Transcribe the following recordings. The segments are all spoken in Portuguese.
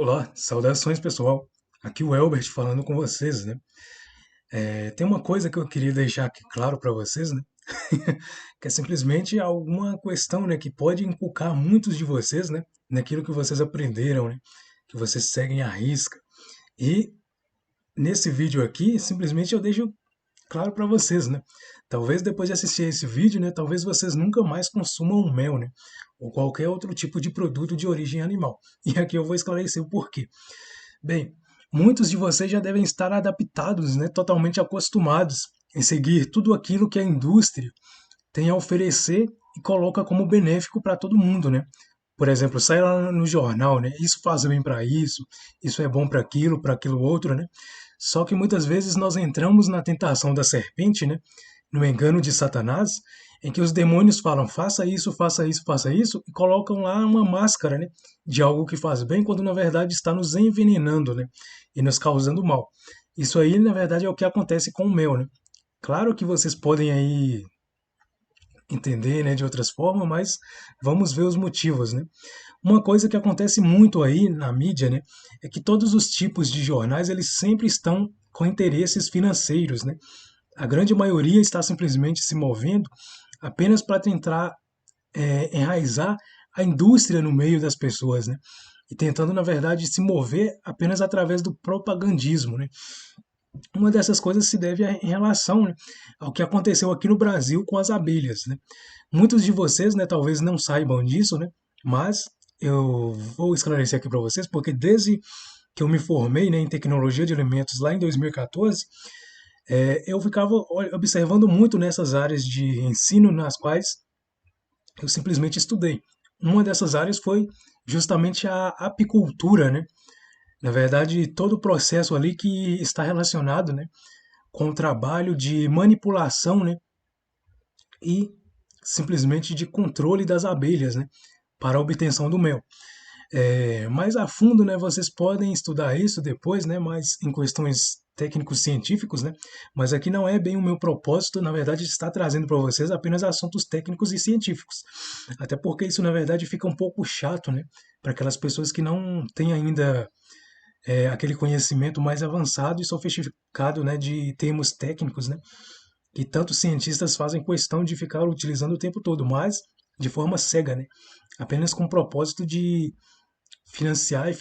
Olá, saudações pessoal. Aqui o Elbert falando com vocês, né? Tem uma coisa que eu queria deixar aqui claro para vocês, né? Que é simplesmente alguma questão, né, que pode inculcar muitos de vocês, né, naquilo que vocês aprenderam, né, que vocês seguem à risca. E nesse vídeo aqui, simplesmente eu deixo claro para vocês, né? Talvez depois de assistir esse vídeo, né, talvez vocês nunca mais consumam mel, né, ou qualquer outro tipo de produto de origem animal. E aqui eu vou esclarecer o porquê. Bem, muitos de vocês já devem estar adaptados, né, totalmente acostumados em seguir tudo aquilo que a indústria tem a oferecer e coloca como benéfico para todo mundo, né? Por exemplo, sai lá no jornal, né? Isso faz bem para isso é bom para aquilo outro, né? Só que muitas vezes nós entramos na tentação da serpente, né? No engano de Satanás, em que os demônios falam faça isso, faça isso, faça isso, e colocam lá uma máscara, né? De algo que faz bem, quando na verdade está nos envenenando, né? E nos causando mal. Isso aí, na verdade, é o que acontece com o mel, né? Claro que vocês podem aí entender, né, de outras formas, mas vamos ver os motivos, né? Uma coisa que acontece muito aí na mídia, né, é que todos os tipos de jornais eles sempre estão com interesses financeiros, né? A grande maioria está simplesmente se movendo apenas para tentar enraizar a indústria no meio das pessoas, né? E tentando, na verdade, se mover apenas através do propagandismo, né? Uma dessas coisas se deve em relação, né, ao que aconteceu aqui no Brasil com as abelhas, né? Muitos de vocês, né, talvez não saibam disso, né? Mas eu vou esclarecer aqui para vocês, porque desde que eu me formei, né, em tecnologia de alimentos lá em 2014, eu ficava observando muito nessas áreas de ensino nas quais eu simplesmente estudei. Uma dessas áreas foi justamente a apicultura, né? Na verdade, todo o processo ali que está relacionado, né, com o trabalho de manipulação, né, e simplesmente de controle das abelhas, né, para a obtenção do mel. Mais a fundo, né, vocês podem estudar isso depois, né, mas em questões técnicos científicos, né, mas aqui não é bem o meu propósito, na verdade, estar trazendo para vocês apenas assuntos técnicos e científicos, até porque isso, na verdade, fica um pouco chato, né, para aquelas pessoas que não têm ainda aquele conhecimento mais avançado e sofisticado, né, de termos técnicos, né, que tantos cientistas fazem questão de ficar utilizando o tempo todo, mas de forma cega, né, apenas com o propósito de financiar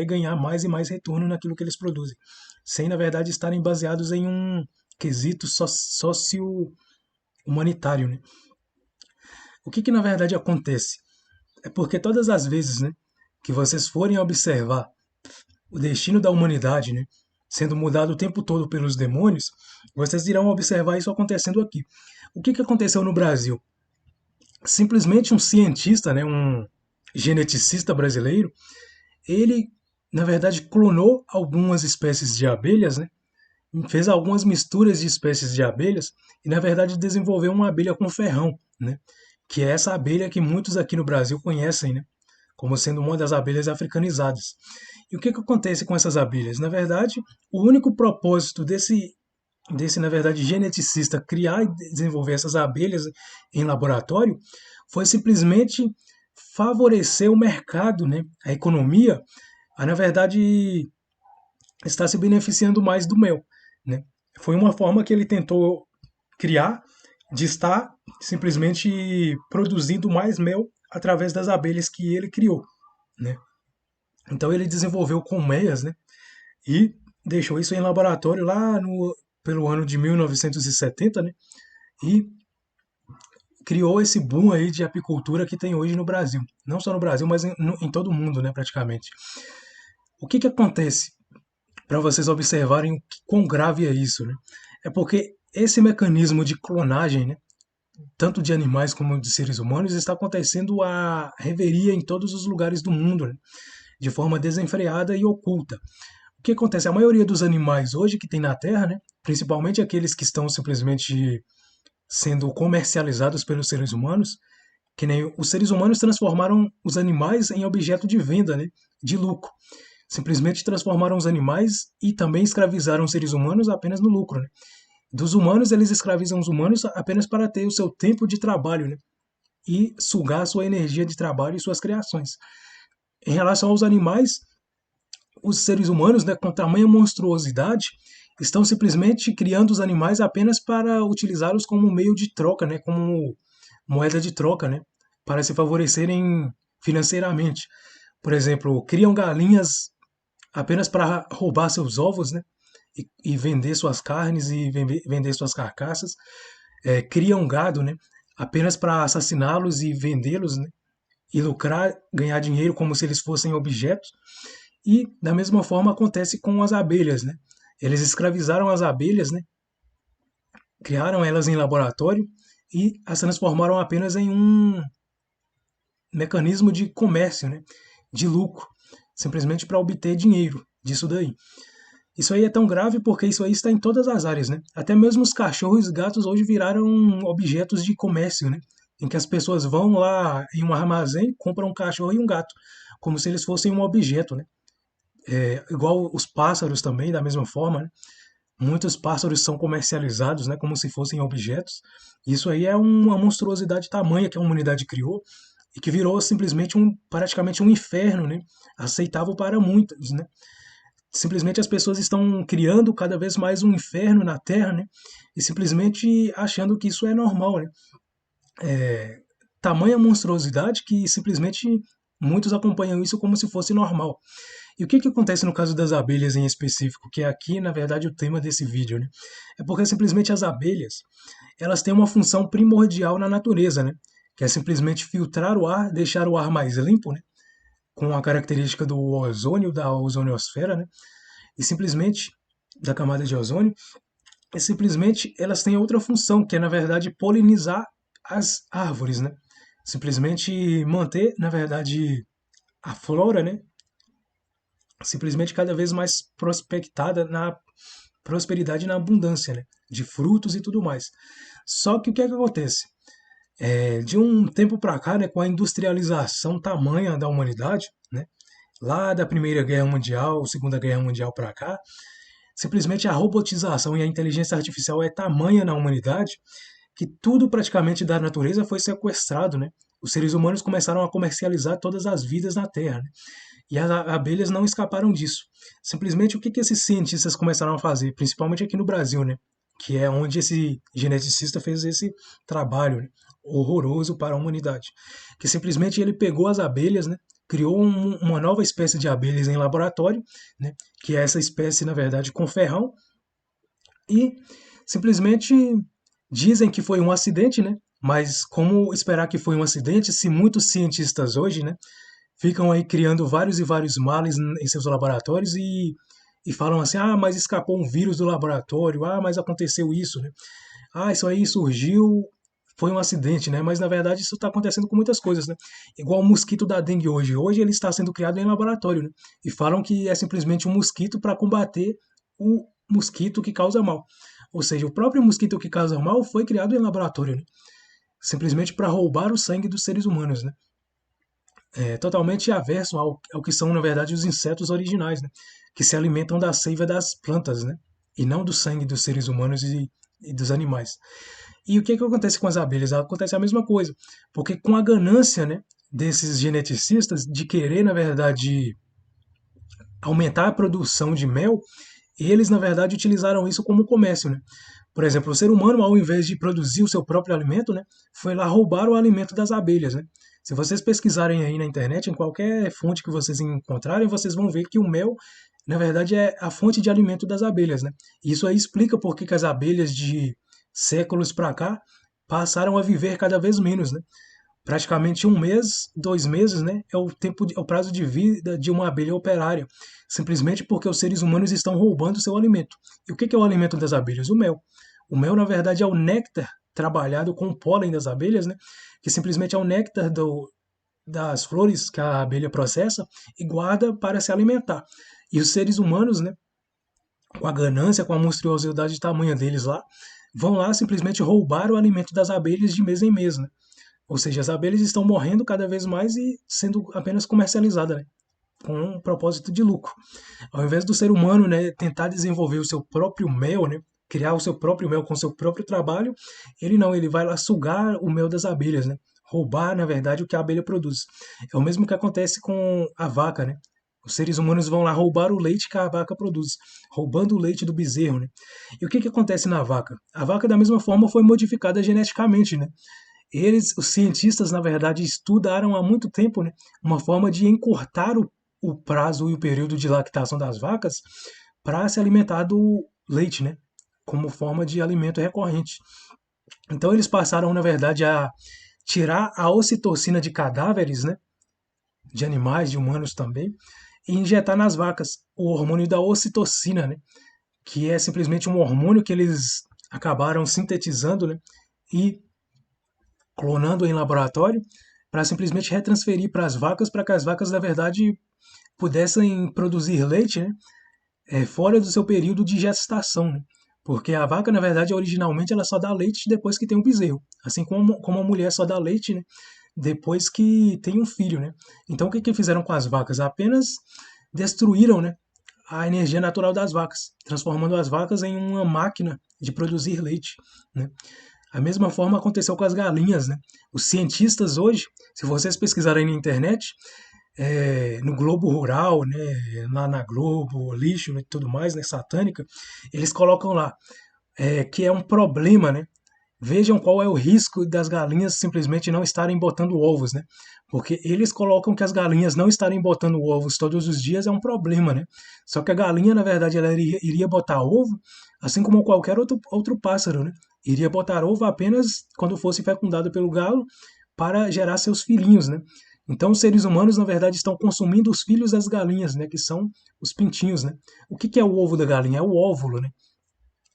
e ganhar mais e mais retorno naquilo que eles produzem, sem na verdade estarem baseados em um quesito socio-humanitário, né? O que na verdade acontece? É porque todas as vezes, né, que vocês forem observar o destino da humanidade, né, sendo mudado o tempo todo pelos demônios, vocês irão observar isso acontecendo aqui. O que aconteceu no Brasil? Simplesmente um cientista, né, um geneticista brasileiro, ele, na verdade, clonou algumas espécies de abelhas, né, fez algumas misturas de espécies de abelhas e, na verdade, desenvolveu uma abelha com ferrão, né, que é essa abelha que muitos aqui no Brasil conhecem, né, como sendo uma das abelhas africanizadas. E o que acontece com essas abelhas? Na verdade, o único propósito desse na verdade, geneticista criar e desenvolver essas abelhas em laboratório foi simplesmente favorecer o mercado, né, a economia, a, na verdade, está se beneficiando mais do mel. Né? Foi uma forma que ele tentou criar de estar simplesmente produzindo mais mel através das abelhas que ele criou. Né? Então ele desenvolveu colmeias, né? E deixou isso em laboratório lá pelo ano de 1970, né? E criou esse boom aí de apicultura que tem hoje no Brasil. Não só no Brasil, mas em todo o mundo, né, praticamente. O que acontece para vocês observarem o quão grave é isso, né? É porque esse mecanismo de clonagem, né, tanto de animais como de seres humanos, está acontecendo a reveria em todos os lugares do mundo, né, de forma desenfreada e oculta. O que acontece? A maioria dos animais hoje que tem na Terra, né, principalmente aqueles que estão simplesmente sendo comercializados pelos seres humanos, que nem os seres humanos transformaram os animais em objeto de venda, né, de lucro. Simplesmente transformaram os animais e também escravizaram os seres humanos apenas no lucro. Né? Dos humanos, eles escravizam os humanos apenas para ter o seu tempo de trabalho, né? E sugar a sua energia de trabalho e suas criações. Em relação aos animais, os seres humanos, né, com tamanha monstruosidade, estão simplesmente criando os animais apenas para utilizá-los como meio de troca, né, como moeda de troca, né, para se favorecerem financeiramente. Por exemplo, criam galinhas apenas para roubar seus ovos, né, e vender suas carnes e vender suas carcaças. Criam gado, né, apenas para assassiná-los e vendê-los, né, e lucrar, ganhar dinheiro como se eles fossem objetos. E da mesma forma acontece com as abelhas, né? Eles escravizaram as abelhas, né? Criaram elas em laboratório e as transformaram apenas em um mecanismo de comércio, né? De lucro, simplesmente para obter dinheiro disso daí. Isso aí é tão grave porque isso aí está em todas as áreas, né? Até mesmo os cachorros e gatos hoje viraram objetos de comércio, né? Em que as pessoas vão lá em um armazém, compram um cachorro e um gato, como se eles fossem um objeto, né? Igual os pássaros também, da mesma forma, né? Muitos pássaros são comercializados, né, como se fossem objetos. Isso aí é uma monstruosidade tamanha que a humanidade criou e que virou simplesmente praticamente um inferno, né, aceitável para muitos, né. Simplesmente as pessoas estão criando cada vez mais um inferno na Terra, né, e simplesmente achando que isso é normal, né. Tamanha monstruosidade que simplesmente muitos acompanham isso como se fosse normal. E o que, que acontece no caso das abelhas em específico, que é aqui, na verdade, o tema desse vídeo, né? É porque simplesmente as abelhas, elas têm uma função primordial na natureza, né? Que é simplesmente filtrar o ar, deixar o ar mais limpo, né? Com a característica do ozônio, da ozoniosfera, né? E simplesmente, da camada de ozônio, e simplesmente elas têm outra função, que é, na verdade, polinizar as árvores, né? Simplesmente manter, na verdade, a flora, né? Simplesmente cada vez mais prospectada na prosperidade e na abundância, né? De frutos e tudo mais. Só que o que é que acontece? De um tempo para cá, né, com a industrialização tamanha da humanidade, né, lá da Primeira Guerra Mundial, Segunda Guerra Mundial para cá, simplesmente a robotização e a inteligência artificial é tamanha na humanidade que tudo praticamente da natureza foi sequestrado, né? Os seres humanos começaram a comercializar todas as vidas na Terra, né? E as abelhas não escaparam disso. Simplesmente o que, que esses cientistas começaram a fazer, principalmente aqui no Brasil, né? Que é onde esse geneticista fez esse trabalho, né, horroroso para a humanidade. Que simplesmente ele pegou as abelhas, né? Criou uma nova espécie de abelhas em laboratório, né? Que é essa espécie, na verdade, com ferrão, e simplesmente dizem que foi um acidente, né? Mas como esperar que foi um acidente se muitos cientistas hoje, né, ficam aí criando vários e vários males em seus laboratórios e falam assim: ah, mas escapou um vírus do laboratório, ah, mas aconteceu isso, né? Ah, isso aí surgiu, foi um acidente, né? Mas na verdade isso está acontecendo com muitas coisas, né? Igual o mosquito da dengue hoje. Hoje ele está sendo criado em laboratório, né? E falam que é simplesmente um mosquito para combater o mosquito que causa mal. Ou seja, o próprio mosquito que causa mal foi criado em laboratório, né? Simplesmente para roubar o sangue dos seres humanos, né? Totalmente averso ao que são, na verdade, os insetos originais, né? Que se alimentam da seiva das plantas, né? E não do sangue dos seres humanos e dos animais. E o que, que acontece com as abelhas? Acontece a mesma coisa, porque com a ganância, né, desses geneticistas de querer, na verdade, aumentar a produção de mel, eles, na verdade, utilizaram isso como comércio, né? Por exemplo, o ser humano, ao invés de produzir o seu próprio alimento, né, foi lá roubar o alimento das abelhas, né? Se vocês pesquisarem aí na internet, em qualquer fonte que vocês encontrarem, vocês vão ver que o mel, na verdade, é a fonte de alimento das abelhas, né? E isso aí explica por que as abelhas de séculos para cá passaram a viver cada vez menos, né? Praticamente um mês, 2 meses, né, é o tempo, é o prazo de vida de uma abelha operária, simplesmente porque os seres humanos estão roubando seu alimento. E o que é o alimento das abelhas? O mel. O mel, na verdade, é o néctar trabalhado com o pólen das abelhas, né, que simplesmente é o néctar das flores que a abelha processa e guarda para se alimentar. E os seres humanos, né, com a ganância, com a monstruosidade tamanha deles lá, vão lá simplesmente roubar o alimento das abelhas de mês em mês, né? Ou seja, as abelhas estão morrendo cada vez mais e sendo apenas comercializadas, né? Com um propósito de lucro. Ao invés do ser humano, né, tentar desenvolver o seu próprio mel, né, criar o seu próprio mel com o seu próprio trabalho, ele não, ele vai lá sugar o mel das abelhas, né? Roubar, na verdade, o que a abelha produz. É o mesmo que acontece com a vaca, né? Os seres humanos vão lá roubar o leite que a vaca produz, roubando o leite do bezerro, né? E o que que acontece na vaca? A vaca, da mesma forma, foi modificada geneticamente, né? Os cientistas, na verdade, estudaram há muito tempo, né, uma forma de encurtar o prazo e o período de lactação das vacas para se alimentar do leite, né, como forma de alimento recorrente. Então eles passaram, na verdade, a tirar a ocitocina de cadáveres, né, de animais, de humanos também, e injetar nas vacas o hormônio da ocitocina, né, que é simplesmente um hormônio que eles acabaram sintetizando, né, e clonando em laboratório para simplesmente retransferir para as vacas, para que as vacas, na verdade, pudessem produzir leite, né, fora do seu período de gestação. Né? Porque a vaca, na verdade, originalmente ela só dá leite depois que tem um bezerro. Assim como a mulher só dá leite, né, depois que tem um filho. Né? Então o que, que fizeram com as vacas? Apenas destruíram, né, a energia natural das vacas, transformando as vacas em uma máquina de produzir leite. Né? A mesma forma aconteceu com as galinhas, né? Os cientistas hoje, se vocês pesquisarem na internet, no Globo Rural, né, lá na Globo, lixo e tudo mais, né, satânica, eles colocam lá que é um problema, né? Vejam qual é o risco das galinhas simplesmente não estarem botando ovos, né? Porque eles colocam que as galinhas não estarem botando ovos todos os dias é um problema, né? Só que a galinha, na verdade, ela iria botar ovo, assim como qualquer outro pássaro, né? Iria botar ovo apenas quando fosse fecundado pelo galo para gerar seus filhinhos, né? Então, os seres humanos, na verdade, estão consumindo os filhos das galinhas, né? Que são os pintinhos, né? O que é o ovo da galinha? É o óvulo, né?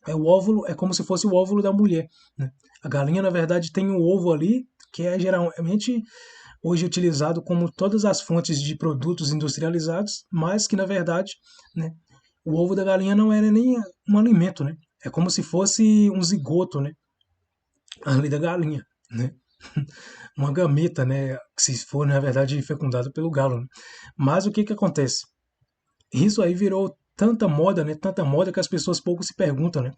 O óvulo é como se fosse o óvulo da mulher. Né? A galinha, na verdade, tem um ovo ali, que é geralmente hoje utilizado como todas as fontes de produtos industrializados, mas que, na verdade, né, o ovo da galinha não era nem um alimento. Né? É como se fosse um zigoto, né? Ali da galinha. Né? Uma gameta, né? Que se for, na verdade, fecundado pelo galo. Né? Mas o que, que acontece? Isso aí virou tanta moda, né? Tanta moda que as pessoas pouco se perguntam, né?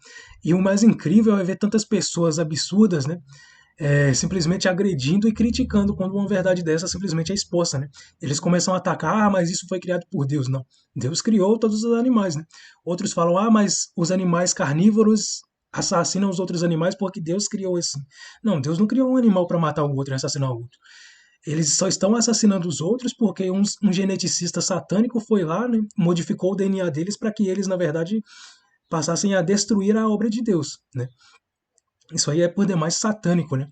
E o mais incrível é ver tantas pessoas absurdas, né? Simplesmente agredindo e criticando quando uma verdade dessa simplesmente é exposta, né? Eles começam a atacar, mas isso foi criado por Deus. Não. Deus criou todos os animais, né? Outros falam, mas os animais carnívoros assassinam os outros animais porque Deus criou assim. Não, Deus não criou um animal para matar o outro e assassinar o outro. Eles só estão assassinando os outros porque um geneticista satânico foi lá, né, modificou o DNA deles para que eles, na verdade, passassem a destruir a obra de Deus. Né? Isso aí é por demais satânico. Né?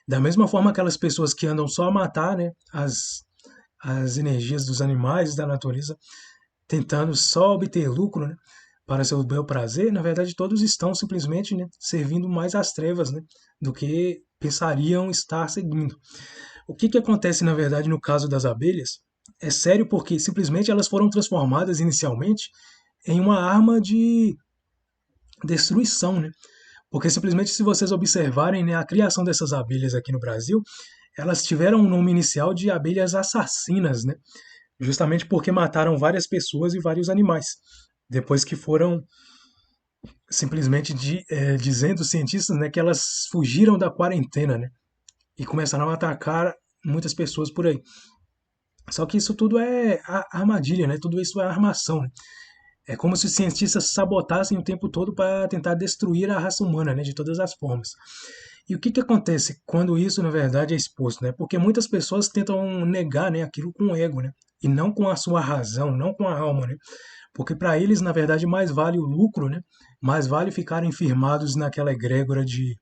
Da mesma forma, aquelas pessoas que andam só a matar, né, as energias dos animais, da natureza, tentando só obter lucro, né, para seu bel prazer, na verdade, todos estão simplesmente, né, servindo mais às trevas, né, do que pensariam estar seguindo. O que, que acontece, na verdade, no caso das abelhas? É sério porque simplesmente elas foram transformadas inicialmente em uma arma de destruição, né? Porque simplesmente se vocês observarem, né, a criação dessas abelhas aqui no Brasil, elas tiveram um nome inicial de abelhas assassinas, né? Justamente porque mataram várias pessoas e vários animais. Depois que foram simplesmente dizendo os cientistas, né, que elas fugiram da quarentena, né? E começaram a atacar muitas pessoas por aí. Só que isso tudo é armadilha, né? Tudo isso é armação. Né? É como se os cientistas sabotassem o tempo todo para tentar destruir a raça humana, né? De todas as formas. E o que, que acontece quando isso, na verdade, é exposto? Né? Porque muitas pessoas tentam negar, né, aquilo com o ego, né? E não com a sua razão, não com a alma, né? Porque para eles, na verdade, mais vale o lucro, né? Mais vale ficarem firmados naquela egrégora de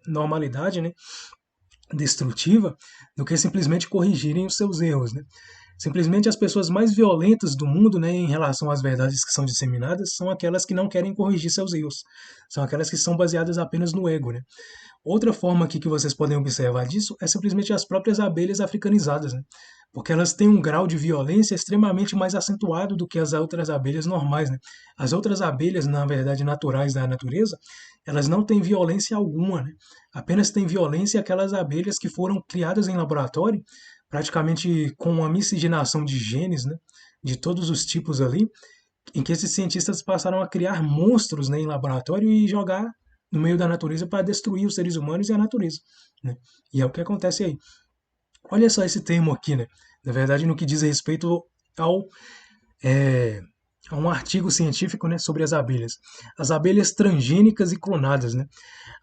normalidade, né? Destrutiva, do que simplesmente corrigirem os seus erros. Né? Simplesmente as pessoas mais violentas do mundo, né, em relação às verdades que são disseminadas, são aquelas que não querem corrigir seus erros. São aquelas que são baseadas apenas no ego. Né? Outra forma aqui que vocês podem observar disso é simplesmente as próprias abelhas africanizadas, né? Porque elas têm um grau de violência extremamente mais acentuado do que as outras abelhas normais. Né? As outras abelhas, na verdade, naturais da natureza, elas não têm violência alguma. Né? Apenas tem violência aquelas abelhas que foram criadas em laboratório, praticamente com uma miscigenação de genes, né? De todos os tipos ali, em que esses cientistas passaram a criar monstros, né, em laboratório e jogar no meio da natureza para destruir os seres humanos e a natureza. Né? E é o que acontece aí. Olha só esse termo aqui, né? Na verdade, no que diz respeito ao, é, a um artigo científico, né, sobre as abelhas transgênicas e clonadas, né.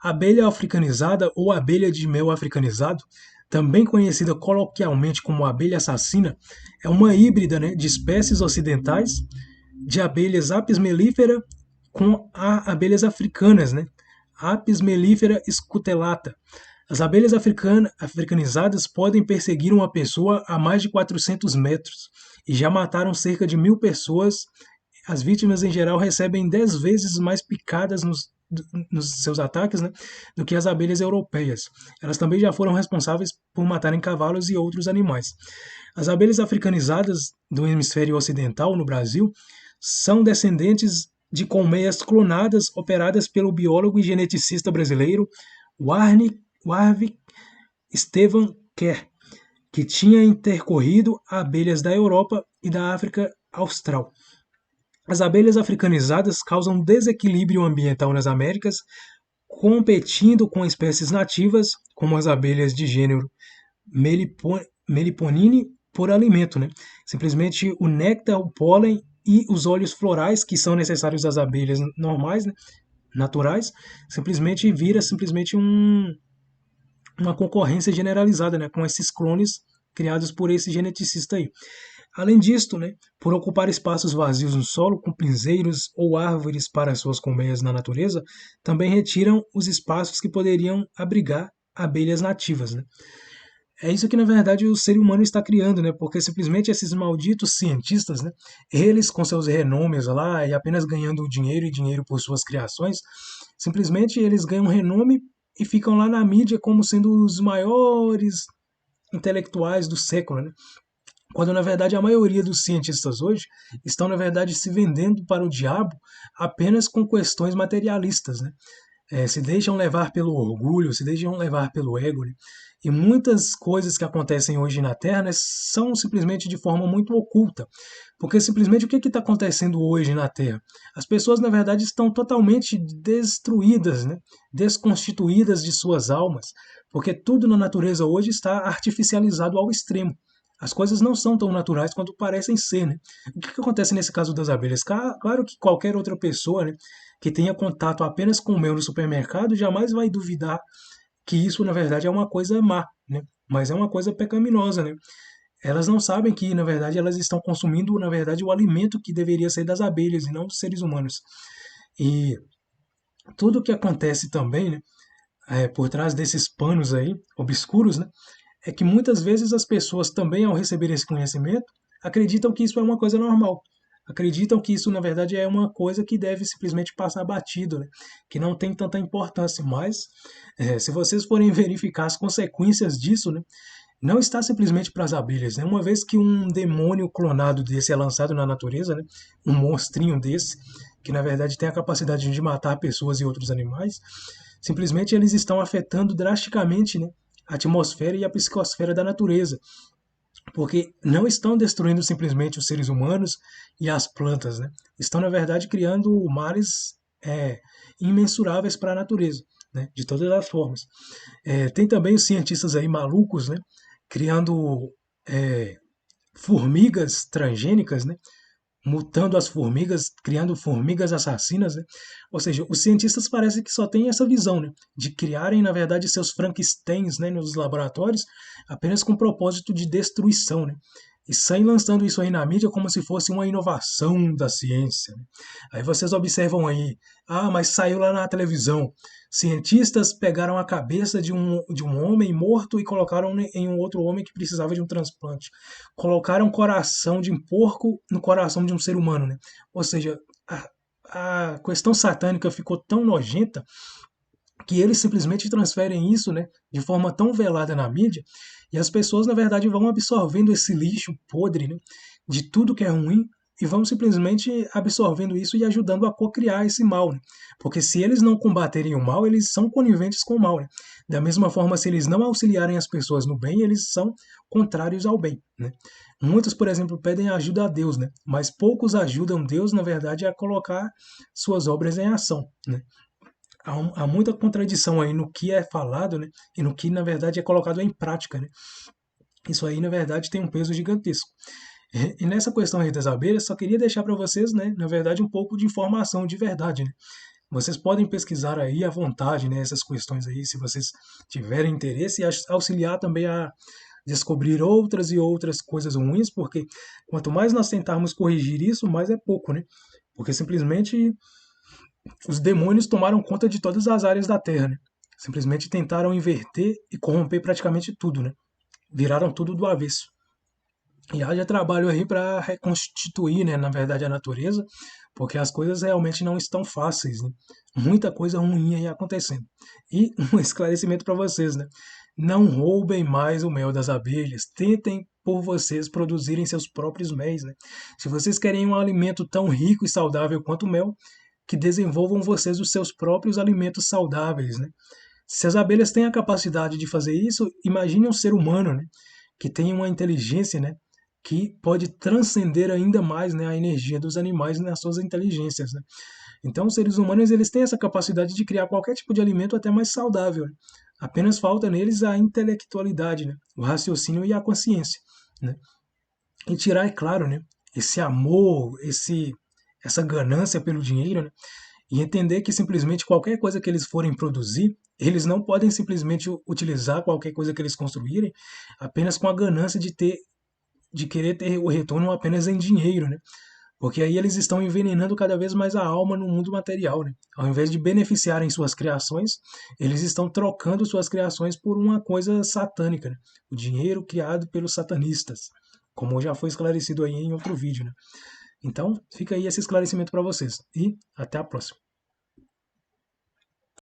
A abelha africanizada ou abelha de mel africanizado, também conhecida coloquialmente como abelha assassina, é uma híbrida, né, de espécies ocidentais de abelhas Apis mellifera com abelhas africanas, né? Apis mellifera scutellata. As abelhas africanizadas podem perseguir uma pessoa a mais de 400 metros e já mataram cerca de 1.000 pessoas. As vítimas, em geral, recebem 10 vezes mais picadas nos seus ataques, né, do que as abelhas europeias. Elas também já foram responsáveis por matarem cavalos e outros animais. As abelhas africanizadas do hemisfério ocidental, no Brasil, são descendentes de colmeias clonadas operadas pelo biólogo e geneticista brasileiro Warwick Stephen Kerr, que tinha intercorrido abelhas da Europa e da África Austral. As abelhas africanizadas causam desequilíbrio ambiental nas Américas, competindo com espécies nativas, como as abelhas de gênero Meliponine, por alimento. Né? Simplesmente o néctar, o pólen e os óleos florais que são necessários às abelhas normais, né, naturais, simplesmente uma concorrência generalizada, né, com esses clones criados por esse geneticista aí. Além disto, né, por ocupar espaços vazios no solo, com pinzeiros ou árvores para suas colmeias na natureza, também retiram os espaços que poderiam abrigar abelhas nativas. Né? É isso que, na verdade, o ser humano está criando, né? Porque simplesmente esses malditos cientistas, né? Eles com seus renomes lá e apenas ganhando dinheiro e dinheiro por suas criações, simplesmente eles ganham renome e ficam lá na mídia como sendo os maiores intelectuais do século, né? Quando na verdade a maioria dos cientistas hoje estão na verdade se vendendo para o diabo apenas com questões materialistas, né? Se deixam levar pelo orgulho, se deixam levar pelo ego, né? E muitas coisas que acontecem hoje na Terra, né, são simplesmente de forma muito oculta. Porque simplesmente o que está acontecendo hoje na Terra? As pessoas, na verdade, estão totalmente destruídas, né? Desconstituídas de suas almas, porque tudo na natureza hoje está artificializado ao extremo. As coisas não são tão naturais quanto parecem ser, né? O que acontece nesse caso das abelhas? Claro que qualquer outra pessoa, né, que tenha contato apenas com o mel no supermercado jamais vai duvidar que isso, na verdade, é uma coisa má, né? Mas é uma coisa pecaminosa, né? Elas não sabem que, na verdade, elas estão consumindo, na verdade, o alimento que deveria ser das abelhas e não dos seres humanos. E tudo o que acontece também, né, por trás desses panos aí, obscuros, né, é que muitas vezes as pessoas também, ao receber esse conhecimento, acreditam que isso é uma coisa normal. Acreditam que isso, na verdade, é uma coisa que deve simplesmente passar batido, né? Que não tem tanta importância. Mas, se vocês forem verificar as consequências disso, né, não está simplesmente para as abelhas. Né? Uma vez que um demônio clonado desse é lançado na natureza, né, um monstrinho desse, que na verdade tem a capacidade de matar pessoas e outros animais, simplesmente eles estão afetando drasticamente, né, a atmosfera e a psicosfera da natureza, porque não estão destruindo simplesmente os seres humanos e as plantas, né? Estão, na verdade, criando males imensuráveis para a natureza, né? De todas as formas. Tem também os cientistas aí malucos, né? Criando formigas transgênicas, né? Mutando as formigas, criando formigas assassinas, né? Ou seja, os cientistas parecem que só têm essa visão, né? De criarem, na verdade, seus Frankensteins, né, nos laboratórios, apenas com o propósito de destruição, né? E saem lançando isso aí na mídia como se fosse uma inovação da ciência. Né? Aí vocês observam aí, mas saiu lá na televisão. Cientistas pegaram a cabeça de um homem morto e colocaram em um outro homem que precisava de um transplante. Colocaram um coração de um porco no coração de um ser humano. Né? Ou seja, a questão satânica ficou tão nojenta que eles simplesmente transferem isso, né, de forma tão velada na mídia, e as pessoas, na verdade, vão absorvendo esse lixo podre, né, de tudo que é ruim, e vão simplesmente absorvendo isso e ajudando a cocriar esse mal. Né? Porque se eles não combaterem o mal, eles são coniventes com o mal. Né? Da mesma forma, se eles não auxiliarem as pessoas no bem, eles são contrários ao bem. Né? Muitos, por exemplo, pedem ajuda a Deus, né? Mas poucos ajudam Deus, na verdade, a colocar suas obras em ação. Né? Há muita contradição aí no que é falado, né, e no que, na verdade, é colocado em prática. Né? Isso aí, na verdade, tem um peso gigantesco. E nessa questão aí das abelhas, só queria deixar para vocês, né, na verdade, um pouco de informação de verdade, né? Vocês podem pesquisar aí à vontade, né, essas questões aí, se vocês tiverem interesse, e auxiliar também a descobrir outras e outras coisas ruins, porque quanto mais nós tentarmos corrigir isso, mais é pouco, né? Porque simplesmente os demônios tomaram conta de todas as áreas da Terra, né? Simplesmente tentaram inverter e corromper praticamente tudo, né? Viraram tudo do avesso. E haja trabalho aí para reconstituir, né, na verdade, a natureza, porque as coisas realmente não estão fáceis, né? Muita coisa ruim aí acontecendo. E um esclarecimento para vocês, né? Não roubem mais o mel das abelhas. Tentem por vocês produzirem seus próprios méis, né? Se vocês querem um alimento tão rico e saudável quanto o mel, que desenvolvam vocês os seus próprios alimentos saudáveis, né? Se as abelhas têm a capacidade de fazer isso, imagine um ser humano, né? Que tem uma inteligência, né? Que pode transcender ainda mais, né, a energia dos animais nas suas inteligências, né? Então, os seres humanos eles têm essa capacidade de criar qualquer tipo de alimento até mais saudável, né? Apenas falta neles a intelectualidade, né? O raciocínio e a consciência, né? E tirar, é claro, né, esse amor, essa ganância pelo dinheiro, né? E entender que simplesmente qualquer coisa que eles forem produzir, eles não podem simplesmente utilizar qualquer coisa que eles construírem apenas com a ganância de querer ter o retorno apenas em dinheiro, né? Porque aí eles estão envenenando cada vez mais a alma no mundo material, né? Ao invés de beneficiarem suas criações, eles estão trocando suas criações por uma coisa satânica, né? O dinheiro criado pelos satanistas, como já foi esclarecido aí em outro vídeo, né? Então, fica aí esse esclarecimento para vocês e até a próxima.